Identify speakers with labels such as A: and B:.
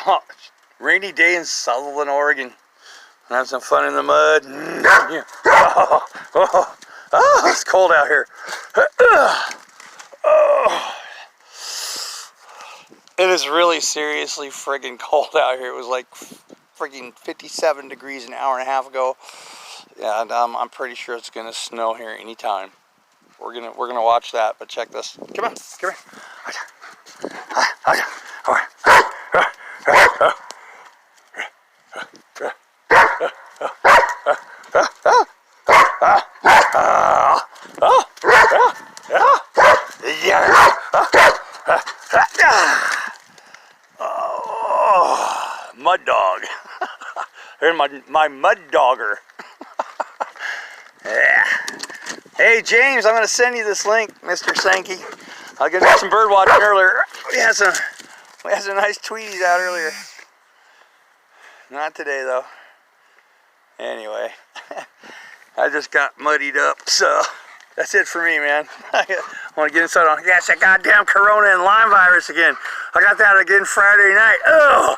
A: Oh, rainy day in Sutherland, Oregon. Have some fun in the mud. Oh, it's cold out here. Oh. It is really seriously friggin' cold out here. It was like friggin' 57 degrees an hour and a half ago. And I'm pretty sure it's gonna snow here anytime. We're gonna watch that, but check this. Come on, come here. Oh, mud dog. Here's my mud dogger. Yeah. Hey James, I'm gonna send you this link, Mr. Sankey. I got to do some bird watching earlier. We had some nice tweeties out earlier. Not today though. Anyway, I just got muddied up, so that's it for me, man. I want to get inside on, yes, that goddamn corona and Lyme virus again. I got that again Friday night. Oh,